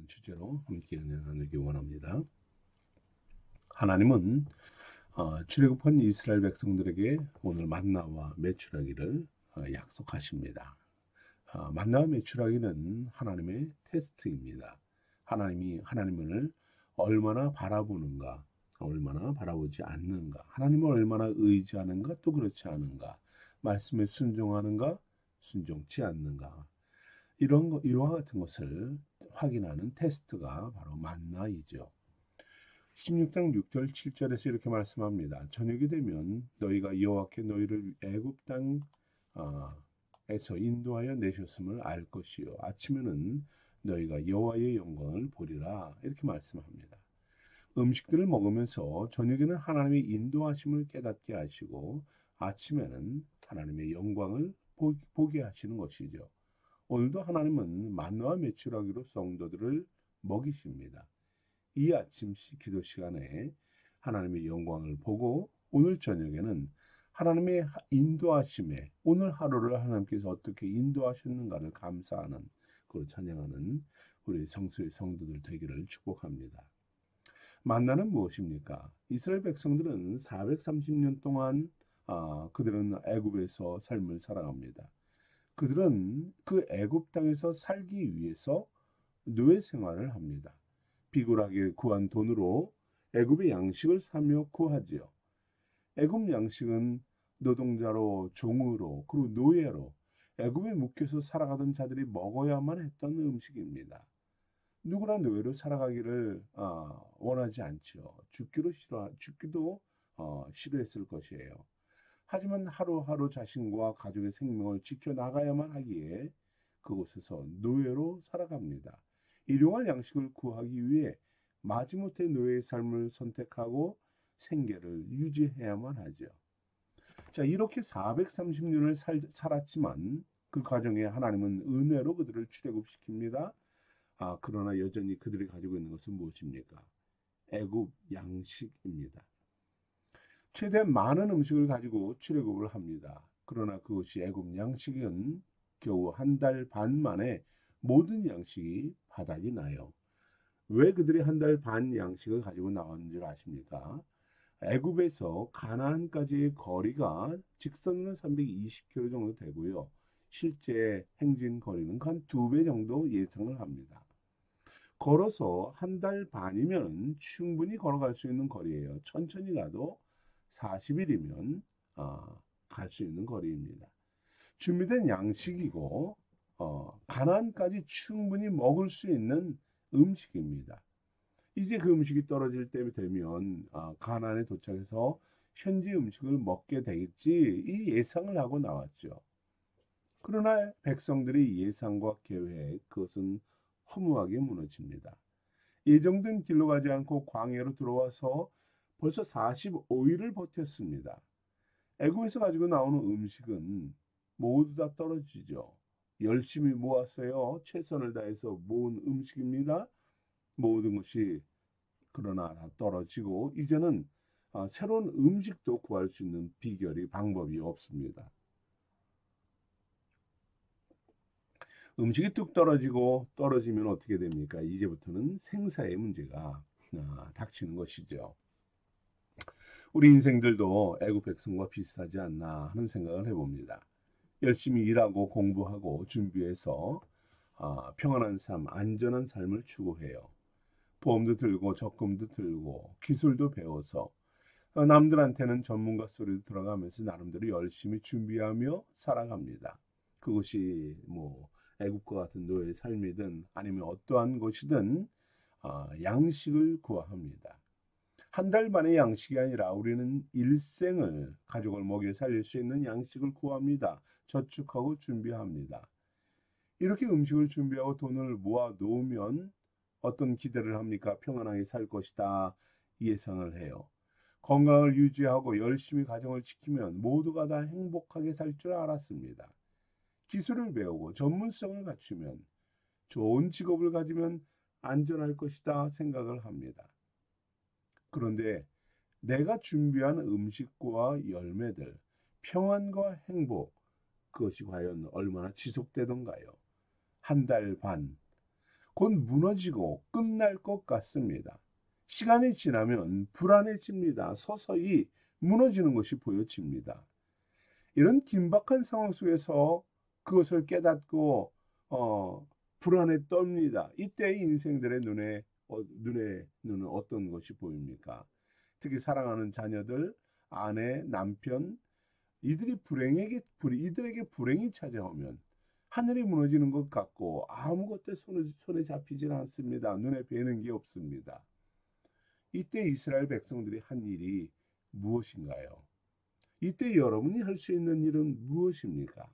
주제로 함께 은혜 나누기 원합니다. 하나님은 출애굽한 이스라엘 백성들에게 오늘 만나와 메추라기를 약속하십니다. 만나와 메추라기는 하나님의 테스트입니다. 하나님을 얼마나 바라보는가, 얼마나 바라보지 않는가, 하나님을 얼마나 의지하는가, 또 그렇지 않은가, 말씀에 순종하는가, 순종치 않는가, 이러한 같은 것을 확인하는 테스트가 바로 만나이죠. 16장 6절 7절에서 이렇게 말씀합니다. 저녁이 되면 너희가 여호와께 너희를 애굽 땅에서 인도하여 내셨음을 알 것이요 아침에는 너희가 여호와의 영광을 보리라, 이렇게 말씀합니다. 음식들을 먹으면서 저녁에는 하나님의 인도하심을 깨닫게 하시고 아침에는 하나님의 영광을 보게 하시는 것이죠. 오늘도 하나님은 만나와 메추라기로 성도들을 먹이십니다. 이 아침 기도 시간에 하나님의 영광을 보고 오늘 저녁에는 하나님의 인도하심에 오늘 하루를 하나님께서 어떻게 인도하셨는가를 감사하는, 그걸 찬양하는 우리 성수의 성도들 되기를 축복합니다. 만나는 무엇입니까? 이스라엘 백성들은 430년 동안 그들은 애굽에서 삶을 살아갑니다. 그들은 그 애굽 땅에서 살기 위해서 노예 생활을 합니다. 비굴하게 구한 돈으로 애굽의 양식을 사며 구하지요. 애굽 양식은 노동자로, 종으로, 그리고 노예로 애굽에 묶여서 살아가던 자들이 먹어야만 했던 음식입니다. 누구나 노예로 살아가기를 원하지 않죠. 죽기도 싫어했을 것이에요. 하지만 하루하루 자신과 가족의 생명을 지켜나가야만 하기에 그곳에서 노예로 살아갑니다. 일용할 양식을 구하기 위해 마지못해 노예의 삶을 선택하고 생계를 유지해야만 하죠. 자, 이렇게 430년을 살았지만 그 과정에 하나님은 은혜로 그들을 출애굽시킵니다. 그러나 여전히 그들이 가지고 있는 것은 무엇입니까? 애굽 양식입니다. 최대한 많은 음식을 가지고 출애굽을 합니다. 그러나 그것이 애굽 양식은 겨우 한 달 반 만에 모든 양식이 바닥이 나요. 왜 그들이 한 달 반 양식을 가지고 나왔는 줄 아십니까? 애굽에서 가나안까지의 거리가 직선으로 320km 정도 되고요. 실제 행진 거리는 한 2배 정도 예상을 합니다. 걸어서 한 달 반이면 충분히 걸어갈 수 있는 거리예요. 천천히 가도 40일이면 갈 수 있는 거리입니다. 준비된 양식이고 가나안까지 충분히 먹을 수 있는 음식입니다. 이제 그 음식이 떨어질 때 되면 가나안에 도착해서 현지 음식을 먹게 되겠지, 이 예상을 하고 나왔죠. 그러나 백성들의 예상과 계획, 그것은 허무하게 무너집니다. 예정된 길로 가지 않고 광야로 들어와서 벌써 45일을 버텼습니다. 애굽에서 가지고 나오는 음식은 모두 다 떨어지죠. 열심히 모았어요. 최선을 다해서 모은 음식입니다. 모든 것이 그러나 다 떨어지고 이제는 새로운 음식도 구할 수 있는 방법이 없습니다. 음식이 뚝 떨어지면 어떻게 됩니까? 이제부터는 생사의 문제가 닥치는 것이죠. 우리 인생들도 애굽 백성과 비슷하지 않나 하는 생각을 해봅니다. 열심히 일하고 공부하고 준비해서 평안한 삶, 안전한 삶을 추구해요. 보험도 들고 적금도 들고 기술도 배워서 남들한테는 전문가 소리도 들어가면서 나름대로 열심히 준비하며 살아갑니다. 그것이 애굽과 같은 노예의 삶이든 아니면 어떠한 것이든 양식을 구합니다. 한 달 반의 양식이 아니라 우리는 일생을 가족을 먹여 살릴 수 있는 양식을 구합니다. 저축하고 준비합니다. 이렇게 음식을 준비하고 돈을 모아 놓으면 어떤 기대를 합니까? 평안하게 살 것이다 예상을 해요. 건강을 유지하고 열심히 가정을 지키면 모두가 다 행복하게 살 줄 알았습니다. 기술을 배우고 전문성을 갖추면, 좋은 직업을 가지면 안전할 것이다 생각을 합니다. 그런데 내가 준비한 음식과 열매들, 평안과 행복, 그것이 과연 얼마나 지속되던가요? 한 달 반. 곧 무너지고 끝날 것 같습니다. 시간이 지나면 불안해집니다. 서서히 무너지는 것이 보여집니다. 이런 긴박한 상황 속에서 그것을 깨닫고 불안에 떱니다. 이때 인생들의 눈에는 어떤 것이 보입니까? 특히 사랑하는 자녀들, 아내, 남편, 이들에게 불행이 찾아오면 하늘이 무너지는 것 같고 아무것도 손에 잡히질 않습니다. 눈에 뵈는 게 없습니다. 이때 이스라엘 백성들이 한 일이 무엇인가요? 이때 여러분이 할 수 있는 일은 무엇입니까?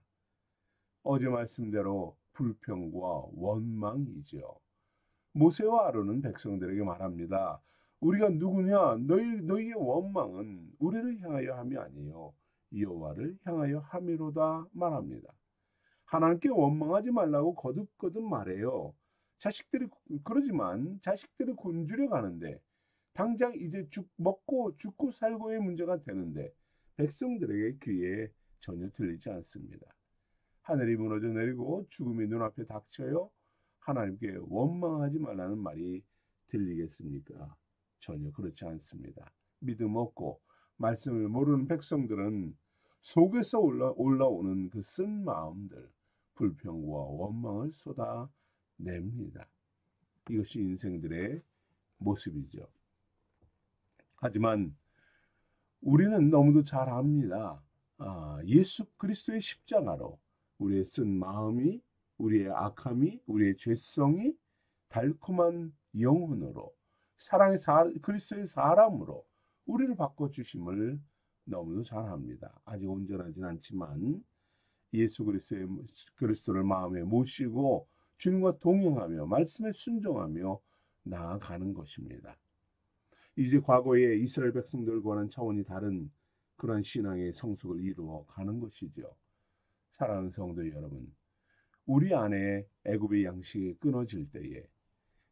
어제 말씀대로 불평과 원망이죠. 모세와 아론은 백성들에게 말합니다. 우리가 누구냐? 너희의 원망은 우리를 향하여 함이 아니요 여호와를 향하여 함이로다 말합니다. 하나님께 원망하지 말라고 거듭거듭 말해요. 그러지만 자식들이 굶주려 가는데 당장 이제 먹고 죽고 살고의 문제가 되는데 백성들에게 귀에 전혀 들리지 않습니다. 하늘이 무너져 내리고 죽음이 눈앞에 닥쳐요. 하나님께 원망하지 말라는 말이 들리겠습니까? 전혀 그렇지 않습니다. 믿음 없고 말씀을 모르는 백성들은 속에서 올라오는 그 쓴 마음들, 불평과 원망을 쏟아냅니다. 이것이 인생들의 모습이죠. 하지만 우리는 너무도 잘 압니다. 예수 그리스도의 십자가로 우리의 쓴 마음이, 우리의 악함이, 우리의 죄성이 달콤한 영혼으로 그리스도의 사람으로 우리를 바꿔주심을 너무도 잘 압니다. 아직 온전하진 않지만 예수 그리스도를 마음에 모시고 주님과 동행하며 말씀에 순종하며 나아가는 것입니다. 이제 과거의 이스라엘 백성들과는 차원이 다른 그런 신앙의 성숙을 이루어 가는 것이죠. 사랑하는 성도 여러분, 우리 안에 애굽의 양식이 끊어질 때에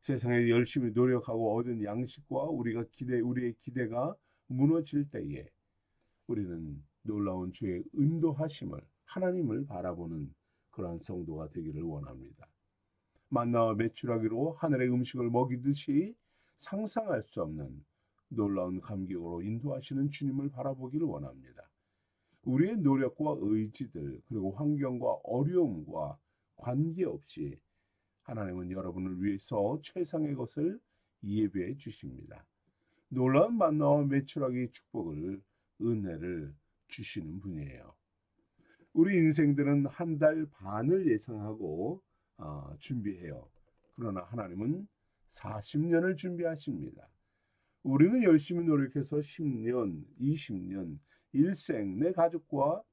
세상에 열심히 노력하고 얻은 양식과 우리의 기대가 무너질 때에 우리는 놀라운 주의 인도하심을 하나님을 바라보는 그러한 성도가 되기를 원합니다. 만나와 메추라기로 하늘의 음식을 먹이듯이 상상할 수 없는 놀라운 감격으로 인도하시는 주님을 바라보기를 원합니다. 우리의 노력과 의지들 그리고 환경과 어려움과 관계없이 하나님은 여러분을 위해서 최상의 것을 예배해 주십니다. 놀라운 만나와 메추라기 축복을 은혜를 주시는 분이에요. 우리 인생들은 한 달 반을 예상하고 준비해요. 그러나 하나님은 40년을 준비하십니다. 우리는 열심히 노력해서 10년, 20년, 일생 내 가족과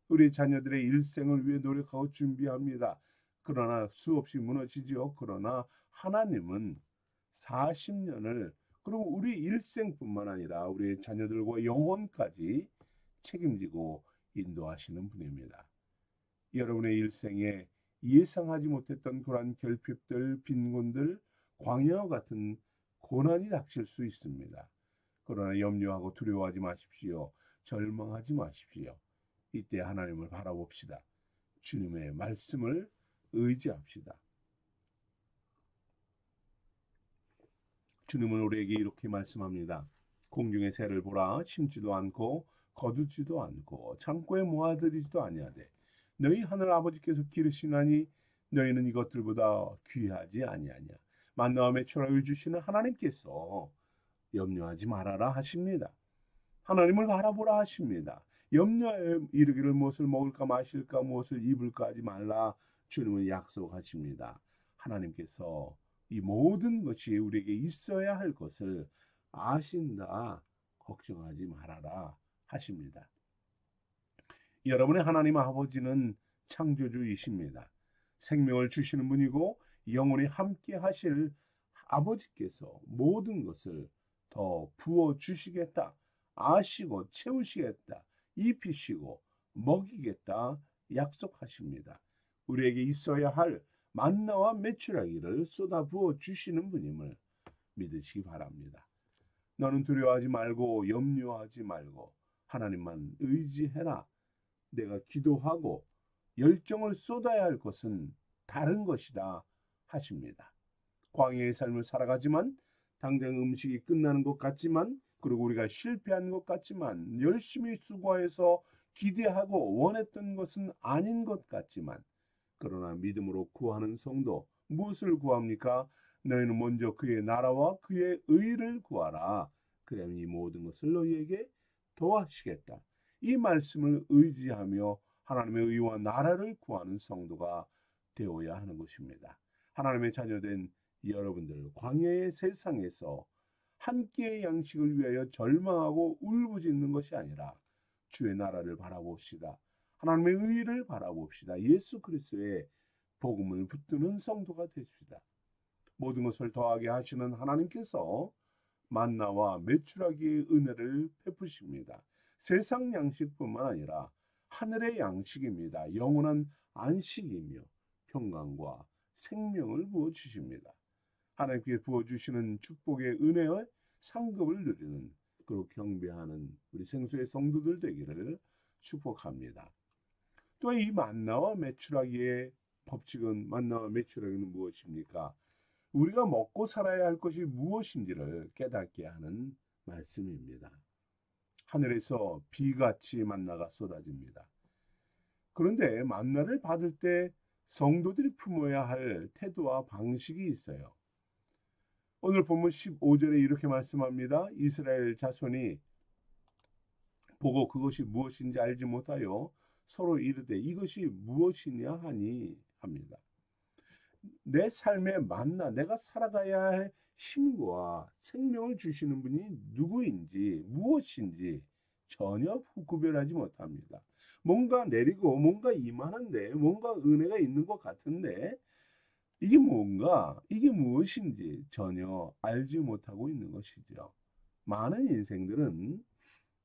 우리 자녀들의 일생을 위해 노력하고 준비합니다. 그러나 수없이 무너지죠. 그러나 하나님은 40년을 그리고 우리 일생뿐만 아니라 우리 자녀들과 영혼까지 책임지고 인도하시는 분입니다. 여러분의 일생에 예상하지 못했던 그러한 결핍들, 빈곤들, 광야와 같은 고난이 닥칠 수 있습니다. 그러나 염려하고 두려워하지 마십시오. 절망하지 마십시오. 이때 하나님을 바라봅시다. 주님의 말씀을 의지합시다. 주님은 우리에게 이렇게 말씀합니다. 공중의 새를 보라. 심지도 않고 거두지도 않고 창고에 모아들이지도 아니하되 너희 하늘 아버지께서 기르시나니 너희는 이것들보다 귀하지 아니하냐. 만나와 메추라기를 주시는 하나님께서 염려하지 말아라 하십니다. 하나님을 바라보라 하십니다. 염려에 이르기를 무엇을 먹을까 마실까 무엇을 입을까 하지 말라 주님은 약속하십니다. 하나님께서 이 모든 것이 우리에게 있어야 할 것을 아신다. 걱정하지 말아라 하십니다. 여러분의 하나님 아버지는 창조주이십니다. 생명을 주시는 분이고 영원히 함께 하실 아버지께서 모든 것을 더 부어 주시겠다. 아시고 채우시겠다. 입히시고 먹이겠다. 약속하십니다. 우리에게 있어야 할 만나와 메추라기를 쏟아부어 주시는 분임을 믿으시기 바랍니다. 너는 두려워하지 말고 염려하지 말고 하나님만 의지해라. 내가 기도하고 열정을 쏟아야 할 것은 다른 것이다 하십니다. 광야의 삶을 살아가지만 당장 음식이 끝나는 것 같지만 그리고 우리가 실패한 것 같지만 열심히 수고해서 기대하고 원했던 것은 아닌 것 같지만 그러나 믿음으로 구하는 성도 무엇을 구합니까? 너희는 먼저 그의 나라와 그의 의를 구하라. 그러면 이 모든 것을 너희에게 더하시겠다. 이 말씀을 의지하며 하나님의 의와 나라를 구하는 성도가 되어야 하는 것입니다. 하나님의 자녀된 여러분들, 광야의 세상에서 한 끼의 양식을 위하여 절망하고 울부짖는 것이 아니라 주의 나라를 바라봅시다. 하나님의 의를 바라봅시다. 예수 그리스도의 복음을 붙드는 성도가 되십시다. 모든 것을 더하게 하시는 하나님께서 만나와 메추라기의 은혜를 베푸십니다. 세상 양식뿐만 아니라 하늘의 양식입니다. 영원한 안식이며 평강과 생명을 부어주십니다. 하나님께 부어주시는 축복의 은혜의 상급을 누리는 그리고 경배하는 우리 생수의 성도들 되기를 축복합니다. 또 이 만나와 메추라기의 법칙은 만나와 메추라기는 무엇입니까? 우리가 먹고 살아야 할 것이 무엇인지를 깨닫게 하는 말씀입니다. 하늘에서 비같이 만나가 쏟아집니다. 그런데 만나를 받을 때 성도들이 품어야 할 태도와 방식이 있어요. 오늘 본문 15절에 이렇게 말씀합니다. 이스라엘 자손이 보고 그것이 무엇인지 알지 못하여 서로 이르되 이것이 무엇이냐 하니 합니다. 내 삶의 만나, 내가 살아가야 할 힘과 생명을 주시는 분이 누구인지 무엇인지 전혀 구별하지 못합니다. 뭔가 내리고 뭔가 이만한데 뭔가 은혜가 있는 것 같은데 이게 뭔가 이게 무엇인지 전혀 알지 못하고 있는 것이죠. 많은 인생들은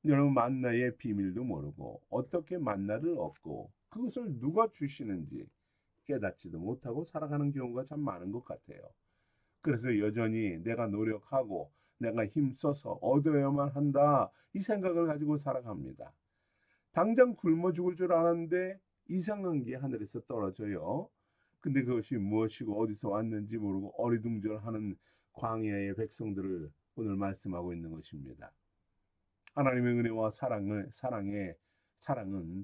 여러분 만나의 비밀도 모르고 어떻게 만나를 얻고 그것을 누가 주시는지 깨닫지도 못하고 살아가는 경우가 참 많은 것 같아요. 그래서 여전히 내가 노력하고 내가 힘써서 얻어야만 한다 이 생각을 가지고 살아갑니다. 당장 굶어 죽을 줄 알았는데 이상한 게 하늘에서 떨어져요. 근데 그것이 무엇이고 어디서 왔는지 모르고 어리둥절하는 광야의 백성들을 오늘 말씀하고 있는 것입니다. 하나님의 은혜와 사랑은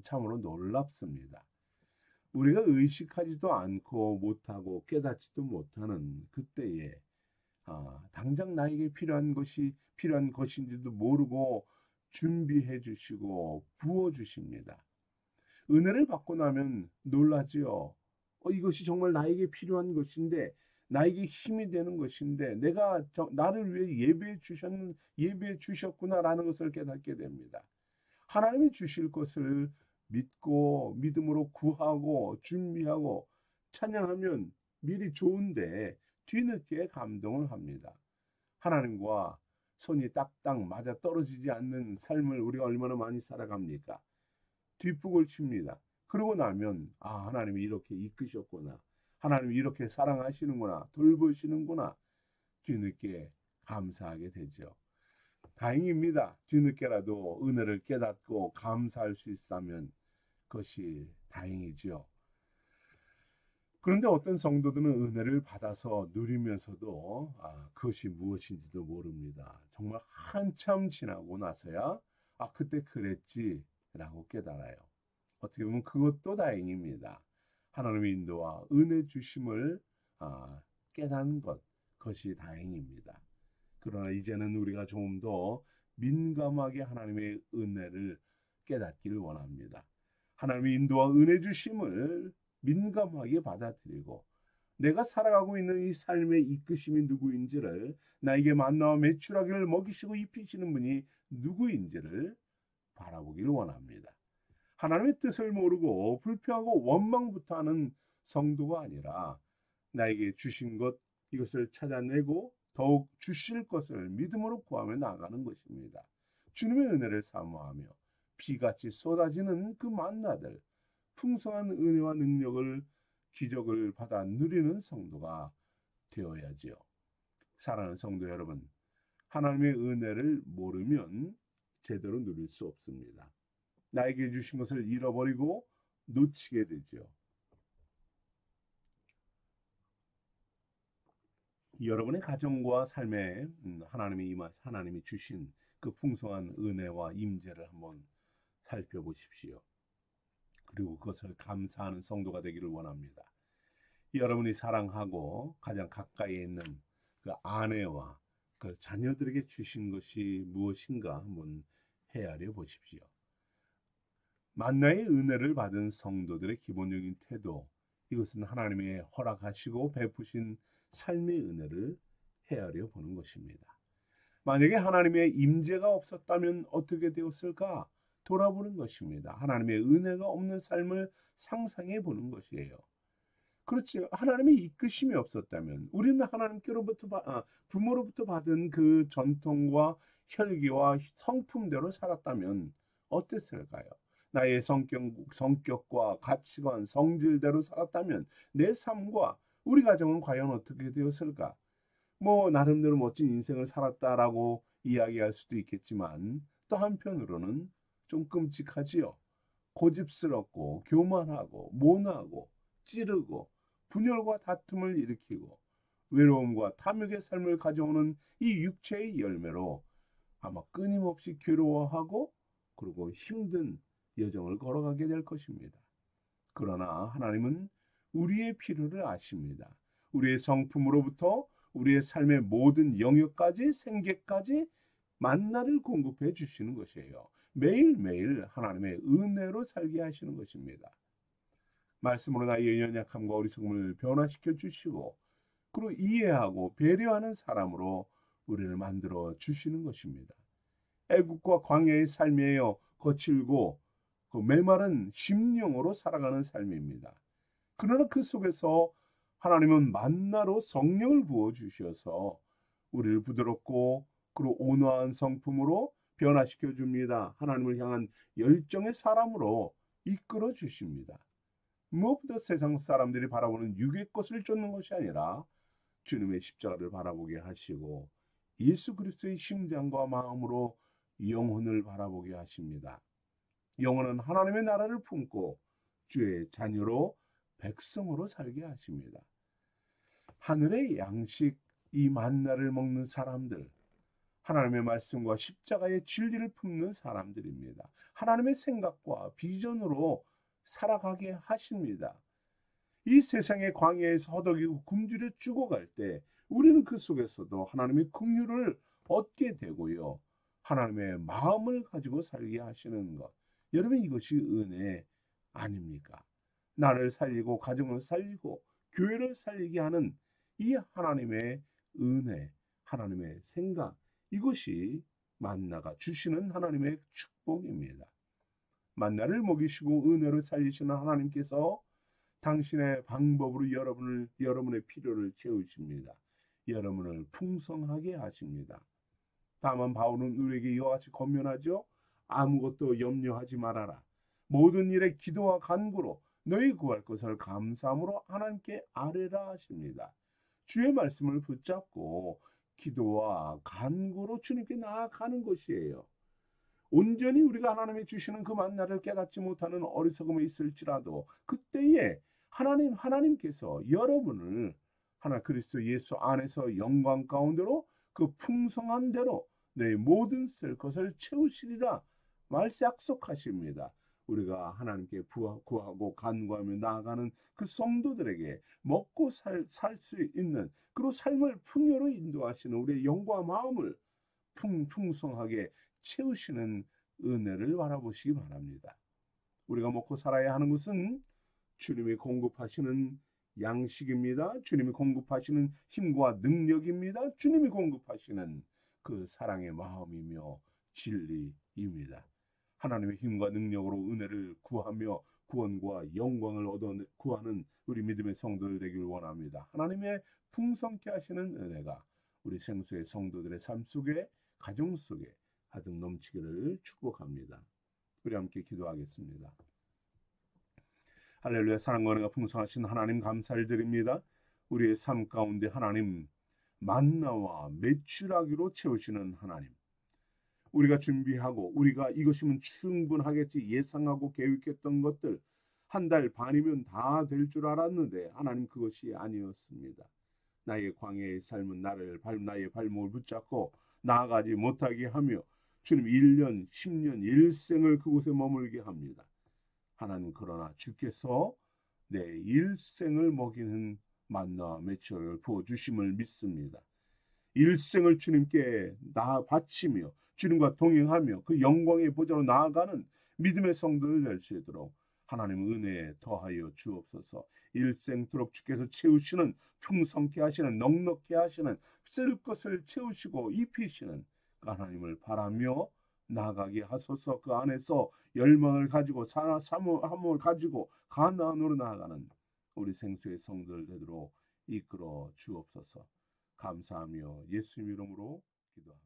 참으로 놀랍습니다. 우리가 의식하지도 않고 못하고 깨닫지도 못하는 그때에 당장 나에게 필요한 것인지도 모르고 준비해 주시고 부어 주십니다. 은혜를 받고 나면 놀라지요. 이것이 정말 나에게 필요한 것인데 나에게 힘이 되는 것인데 내가 나를 위해 예배해 주셨구나라는 것을 깨닫게 됩니다. 하나님이 주실 것을 믿고 믿음으로 구하고 준비하고 찬양하면 미리 좋은데 뒤늦게 감동을 합니다. 하나님과 손이 딱딱 맞아 떨어지지 않는 삶을 우리가 얼마나 많이 살아갑니까? 뒷북을 칩니다. 그러고 나면 하나님이 이렇게 이끄셨구나. 하나님이 이렇게 사랑하시는구나. 돌보시는구나. 뒤늦게 감사하게 되죠. 다행입니다. 뒤늦게라도 은혜를 깨닫고 감사할 수 있다면 그것이 다행이지요. 그런데 어떤 성도들은 은혜를 받아서 누리면서도 그것이 무엇인지도 모릅니다. 정말 한참 지나고 나서야 그때 그랬지라고 깨달아요. 어떻게 보면 그것도 다행입니다. 하나님의 인도와 은혜 주심을 깨닫는 그것이 다행입니다. 그러나 이제는 우리가 조금 더 민감하게 하나님의 은혜를 깨닫기를 원합니다. 하나님의 인도와 은혜 주심을 민감하게 받아들이고 내가 살아가고 있는 이 삶의 이끄심이 누구인지를 나에게 만나와 메추라기를 먹이시고 입히시는 분이 누구인지를 바라보기를 원합니다. 하나님의 뜻을 모르고 불평하고 원망부터 하는 성도가 아니라 나에게 주신 것 이것을 찾아내고 더욱 주실 것을 믿음으로 구하며 나아가는 것입니다. 주님의 은혜를 사모하며 비같이 쏟아지는 그 만나들 풍성한 은혜와 능력을 기적을 받아 누리는 성도가 되어야지요. 사랑하는 성도 여러분, 하나님의 은혜를 모르면 제대로 누릴 수 없습니다. 나에게 주신 것을 잃어버리고 놓치게 되죠. 여러분의 가정과 삶에 하나님이 주신 그 풍성한 은혜와 임재를 한번 살펴보십시오. 그리고 그것을 감사하는 성도가 되기를 원합니다. 여러분이 사랑하고 가장 가까이에 있는 그 아내와 그 자녀들에게 주신 것이 무엇인가 한번 헤아려 보십시오. 만나의 은혜를 받은 성도들의 기본적인 태도, 이것은 하나님의 허락하시고 베푸신 삶의 은혜를 헤아려 보는 것입니다. 만약에 하나님의 임재가 없었다면 어떻게 되었을까 돌아보는 것입니다. 하나님의 은혜가 없는 삶을 상상해 보는 것이에요. 그렇지, 하나님의 이끄심이 없었다면, 우리는 부모로부터 받은 그 전통과 혈기와 성품대로 살았다면 어땠을까요? 나의 성격과 가치관, 성질대로 살았다면 내 삶과 우리 가정은 과연 어떻게 되었을까? 나름대로 멋진 인생을 살았다라고 이야기할 수도 있겠지만, 또 한편으로는 좀 끔찍하지요. 고집스럽고 교만하고 모나고 찌르고 분열과 다툼을 일으키고 외로움과 탐욕의 삶을 가져오는 이 육체의 열매로 아마 끊임없이 괴로워하고 그리고 힘든 여정을 걸어가게 될 것입니다. 그러나 하나님은 우리의 필요를 아십니다. 우리의 성품으로부터 우리의 삶의 모든 영역까지 생계까지 만나를 공급해 주시는 것이에요. 매일매일 하나님의 은혜로 살게 하시는 것입니다. 말씀으로 나의 연약함과 어리석음을 변화시켜 주시고 그리고 이해하고 배려하는 사람으로 우리를 만들어 주시는 것입니다. 애국과 광야의 삶이에요. 거칠고 그 메마른 심령으로 살아가는 삶입니다. 그러나 그 속에서 하나님은 만나로 성령을 부어 주셔서 우리를 부드럽고 그리고 온화한 성품으로 변화시켜 줍니다. 하나님을 향한 열정의 사람으로 이끌어 주십니다. 무엇보다 세상 사람들이 바라보는 육의 것을 쫓는 것이 아니라 주님의 십자가를 바라보게 하시고 예수 그리스도의 심장과 마음으로 영혼을 바라보게 하십니다. 영혼은 하나님의 나라를 품고 주의 자녀로 백성으로 살게 하십니다. 하늘의 양식, 이 만나를 먹는 사람들, 하나님의 말씀과 십자가의 진리를 품는 사람들입니다. 하나님의 생각과 비전으로 살아가게 하십니다. 이 세상의 광야에서 허덕이고 굶주려 죽어갈 때 우리는 그 속에서도 하나님의 긍휼을 얻게 되고요. 하나님의 마음을 가지고 살게 하시는 것. 여러분, 이것이 은혜 아닙니까? 나를 살리고 가정을 살리고 교회를 살리게 하는 이 하나님의 은혜, 하나님의 생각, 이것이 만나가 주시는 하나님의 축복입니다. 만나를 먹이시고 은혜로 살리시는 하나님께서 당신의 방법으로 여러분의 필요를 채우십니다. 여러분을 풍성하게 하십니다. 다만 바울은 우리에게 이와 같이 권면하죠. 아무것도 염려하지 말아라. 모든 일에 기도와 간구로 너희 구할 것을 감사함으로 하나님께 아뢰라 하십니다. 주의 말씀을 붙잡고 기도와 간구로 주님께 나아가는 것이에요. 온전히 우리가 하나님이 주시는 그 만나를 깨닫지 못하는 어리석음이 있을지라도 그때에 하나님께서 여러분을 하나 그리스도 예수 안에서 영광 가운데로 그 풍성한 대로 내 모든 쓸 것을 채우시리라 약속하십니다. 우리가 하나님께 구하고 간구하며 나아가는 그 성도들에게 먹고 살 수 있는 그리고 삶을 풍요로 인도하시는 우리의 영과 마음을 풍성하게 채우시는 은혜를 바라보시기 바랍니다. 우리가 먹고 살아야 하는 것은 주님이 공급하시는 양식입니다. 주님이 공급하시는 힘과 능력입니다. 주님이 공급하시는 그 사랑의 마음이며 진리입니다. 하나님의 힘과 능력으로 은혜를 구하며 구원과 영광을 구하는 우리 믿음의 성도들 되길 원합니다. 하나님의 풍성케 하시는 은혜가 우리 생수의 성도들의 삶 속에 가정 속에 가득 넘치기를 축복합니다. 우리 함께 기도하겠습니다. 할렐루야. 사랑과 은혜가 풍성하신 하나님 감사를 드립니다. 우리의 삶 가운데 하나님 만나와 메추라기로 채우시는 하나님, 우리가 준비하고 우리가 이것이면 충분하겠지 예상하고 계획했던 것들 한 달 반이면 다 될 줄 알았는데 하나님 그것이 아니었습니다. 나의 광야의 삶은 나의 발목을 붙잡고 나아가지 못하게 하며 주님 1년, 10년, 일생을 그곳에 머물게 합니다. 하나님 그러나 주께서 내 일생을 먹이는 만나와 메추라를 부어주심을 믿습니다. 일생을 주님께 바치며 주님과 동행하며 그 영광의 보좌로 나아가는 믿음의 성도들 될 수 있도록 하나님 은혜에 더하여 주옵소서. 일생토록 주께서 채우시는 풍성케 하시는 넉넉케 하시는 쓸 것을 채우시고 입히시는 그 하나님을 바라며 나아가게 하소서. 그 안에서 열망을 가지고 사모함을 가지고 가나안으로 나아가는 우리 생수의 성도들 되도록 이끌어 주옵소서. 감사하며 예수님 이름으로 기도합니다.